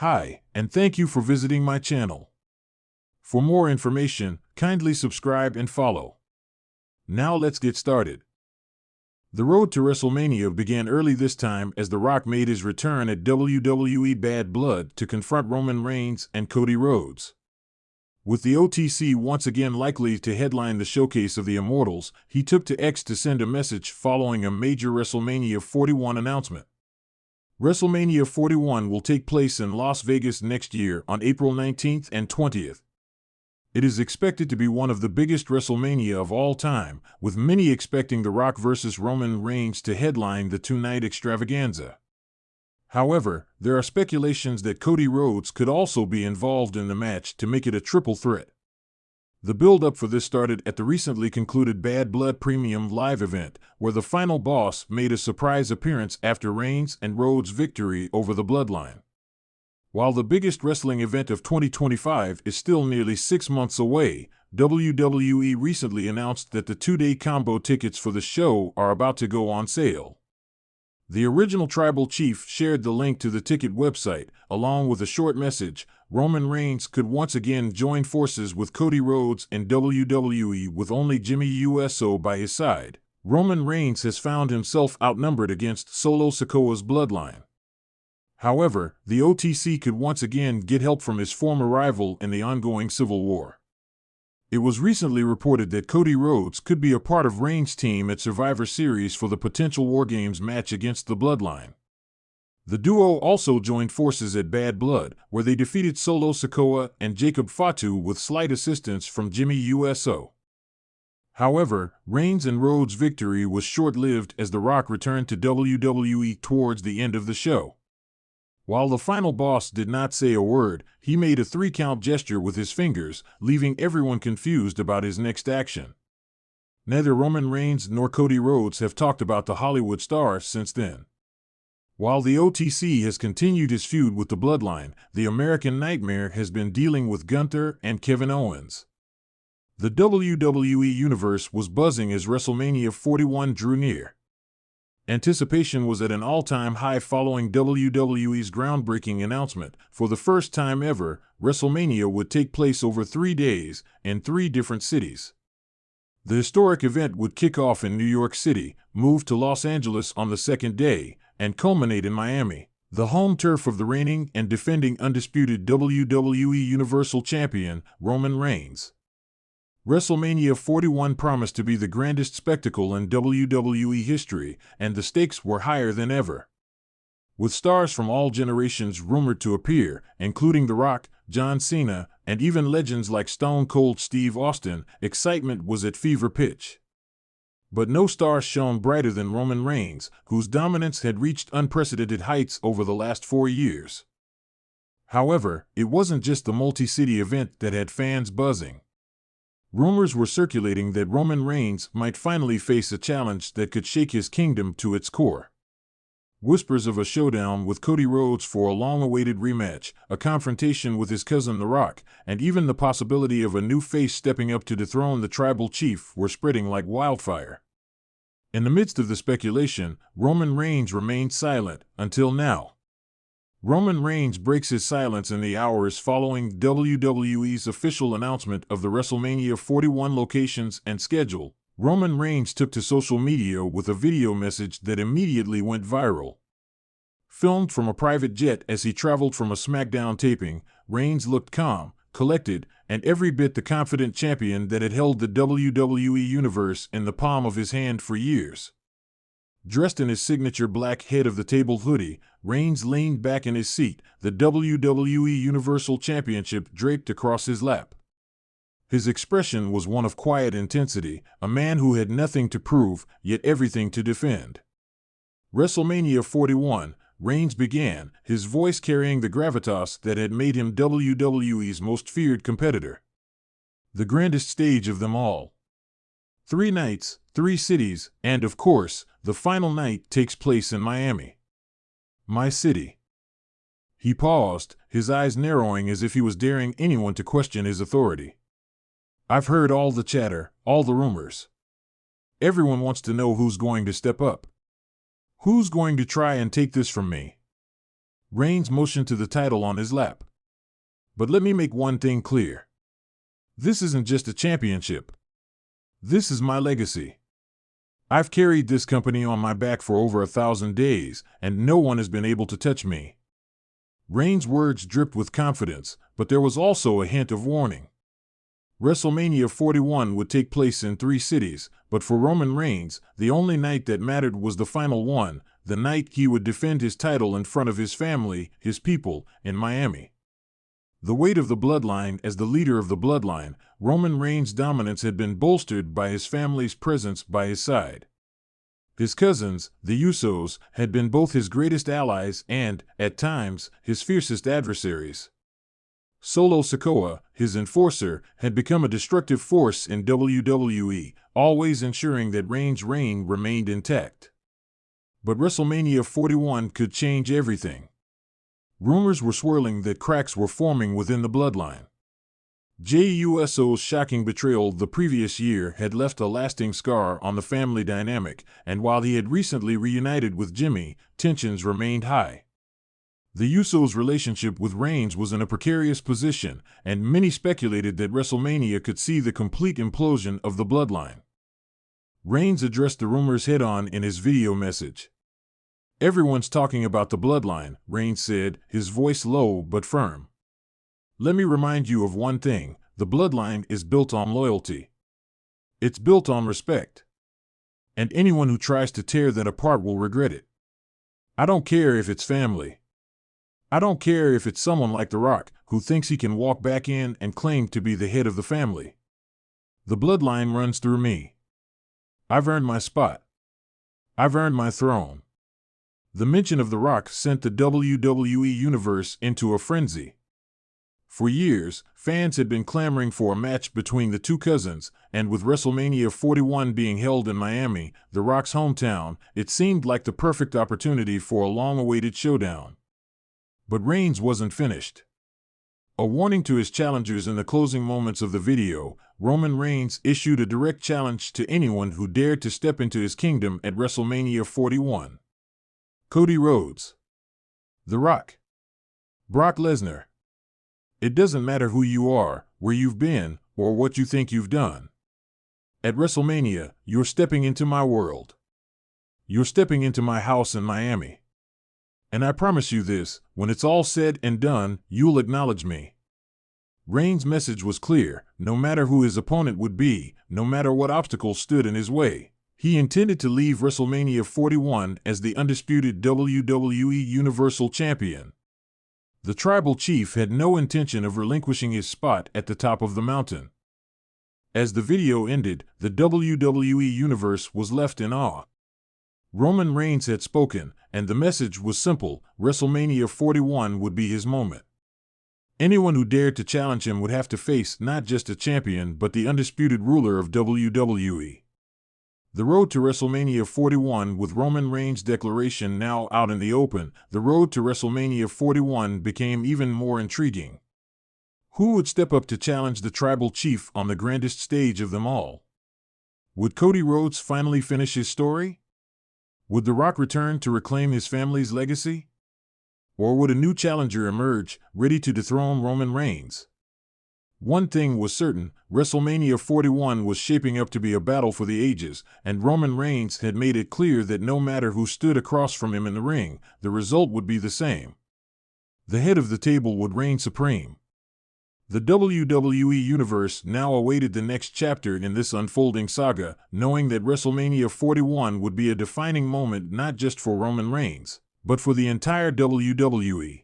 Hi, and thank you for visiting my channel. For more information, kindly subscribe and follow. Now let's get started. The road to WrestleMania began early this time as The Rock made his return at WWE Bad Blood to confront Roman Reigns and Cody Rhodes. With the OTC once again likely to headline the showcase of the Immortals, he took to X to send a message following a major WrestleMania 41 announcement. WrestleMania 41 will take place in Las Vegas next year on April 19th and 20th. It is expected to be one of the biggest WrestleMania of all time, with many expecting The Rock vs. Roman Reigns to headline the two-night extravaganza. However, there are speculations that Cody Rhodes could also be involved in the match to make it a triple threat. The build-up for this started at the recently concluded Bad Blood Premium Live event, where the final boss made a surprise appearance after Reigns and Rhodes' victory over the Bloodline. While the biggest wrestling event of 2025 is still nearly 6 months away, WWE recently announced that the two-day combo tickets for the show are about to go on sale. The original Tribal Chief shared the link to the ticket website, along with a short message. Roman Reigns could once again join forces with Cody Rhodes in WWE with only Jimmy Uso by his side. Roman Reigns has found himself outnumbered against Solo Sikoa's Bloodline. However, the OTC could once again get help from his former rival in the ongoing Civil War. It was recently reported that Cody Rhodes could be a part of Reigns' team at Survivor Series for the potential War Games match against the Bloodline. The duo also joined forces at Bad Blood, where they defeated Solo Sikoa and Jacob Fatu with slight assistance from Jimmy Uso. However, Reigns and Rhodes' victory was short-lived as The Rock returned to WWE towards the end of the show. While the final boss did not say a word, he made a 3-count gesture with his fingers, leaving everyone confused about his next action. Neither Roman Reigns nor Cody Rhodes have talked about the Hollywood star since then. While the OTC has continued his feud with the Bloodline, the American Nightmare has been dealing with Gunther and Kevin Owens. The WWE Universe was buzzing as WrestleMania 41 drew near. Anticipation was at an all-time high following WWE's groundbreaking announcement. For the first time ever, WrestleMania would take place over 3 days in 3 different cities. The historic event would kick off in New York City, move to Los Angeles on the second day, and culminate in Miami, the home turf of the reigning and defending undisputed WWE Universal Champion, Roman Reigns. WrestleMania 41 promised to be the grandest spectacle in WWE history, and the stakes were higher than ever. With stars from all generations rumored to appear, including The Rock, John Cena, and even legends like Stone Cold Steve Austin, excitement was at fever pitch. But no star shone brighter than Roman Reigns, whose dominance had reached unprecedented heights over the last 4 years. However, it wasn't just the multi-city event that had fans buzzing. Rumors were circulating that Roman Reigns might finally face a challenge that could shake his kingdom to its core. Whispers of a showdown with Cody Rhodes for a long-awaited rematch, a confrontation with his cousin The Rock, and even the possibility of a new face stepping up to dethrone the Tribal Chief were spreading like wildfire. In the midst of the speculation, Roman Reigns remained silent, until now. Roman Reigns breaks his silence in the hours following WWE's official announcement of the WrestleMania 41 locations and schedule. Roman Reigns took to social media with a video message that immediately went viral. Filmed from a private jet as he traveled from a SmackDown taping, Reigns looked calm, collected, and every bit the confident champion that had held the WWE Universe in the palm of his hand for years. Dressed in his signature black head-of-the-table hoodie, Reigns leaned back in his seat, the WWE Universal Championship draped across his lap. His expression was one of quiet intensity, a man who had nothing to prove, yet everything to defend. WrestleMania 41, Reigns began, his voice carrying the gravitas that had made him WWE's most feared competitor. The grandest stage of them all. 3 nights, 3 cities, and of course, the final night takes place in Miami. My city. He paused, his eyes narrowing as if he was daring anyone to question his authority. I've heard all the chatter, all the rumors. Everyone wants to know who's going to step up. Who's going to try and take this from me? Reigns motioned to the title on his lap. But let me make one thing clear. This isn't just a championship. This is my legacy. I've carried this company on my back for over 1,000 days, and no one has been able to touch me. Reigns' words dripped with confidence, but there was also a hint of warning. WrestleMania 41 would take place in 3 cities, but for Roman Reigns, the only night that mattered was the final one, the night he would defend his title in front of his family, his people, in Miami. The weight of the bloodline. As the leader of the bloodline, Roman Reigns' dominance had been bolstered by his family's presence by his side. His cousins, the Usos, had been both his greatest allies and, at times, his fiercest adversaries. Solo Sikoa, his enforcer, had become a destructive force in WWE, always ensuring that Reigns' reign remained intact. But WrestleMania 41 could change everything. Rumors were swirling that cracks were forming within the bloodline. Jey Uso's shocking betrayal the previous year had left a lasting scar on the family dynamic, and while he had recently reunited with Jimmy, tensions remained high. The Usos' relationship with Reigns was in a precarious position, and many speculated that WrestleMania could see the complete implosion of the bloodline. Reigns addressed the rumors head-on in his video message. "Everyone's talking about the bloodline," Reigns said, his voice low but firm. "Let me remind you of one thing: the bloodline is built on loyalty. It's built on respect. And anyone who tries to tear that apart will regret it. I don't care if it's family. I don't care if it's someone like The Rock, who thinks he can walk back in and claim to be the head of the family. The bloodline runs through me. I've earned my spot. I've earned my throne." The mention of The Rock sent the WWE Universe into a frenzy. For years, fans had been clamoring for a match between the two cousins, and with WrestleMania 41 being held in Miami, The Rock's hometown, it seemed like the perfect opportunity for a long-awaited showdown. But Reigns wasn't finished. A warning to his challengers in the closing moments of the video, Roman Reigns issued a direct challenge to anyone who dared to step into his kingdom at WrestleMania 41. Cody Rhodes, The Rock, Brock Lesnar. It doesn't matter who you are, where you've been, or what you think you've done. At WrestleMania, you're stepping into my world. You're stepping into my house in Miami. And I promise you this: when it's all said and done, you'll acknowledge me. Reigns' message was clear: no matter who his opponent would be, no matter what obstacles stood in his way, he intended to leave WrestleMania 41 as the undisputed WWE Universal Champion. The tribal chief had no intention of relinquishing his spot at the top of the mountain. As the video ended, the WWE Universe was left in awe. Roman Reigns had spoken, and the message was simple: WrestleMania 41 would be his moment. Anyone who dared to challenge him would have to face not just a champion but the undisputed ruler of WWE. The road to WrestleMania 41. With Roman Reigns' declaration now out in the open, the road to WrestleMania 41 became even more intriguing. Who would step up to challenge the tribal chief on the grandest stage of them all? Would Cody Rhodes finally finish his story? Would The Rock return to reclaim his family's legacy? Or would a new challenger emerge, ready to dethrone Roman Reigns? One thing was certain: WrestleMania 41 was shaping up to be a battle for the ages, and Roman Reigns had made it clear that no matter who stood across from him in the ring, the result would be the same. The head of the table would reign supreme. The WWE Universe now awaited the next chapter in this unfolding saga, knowing that WrestleMania 41 would be a defining moment not just for Roman Reigns, but for the entire WWE.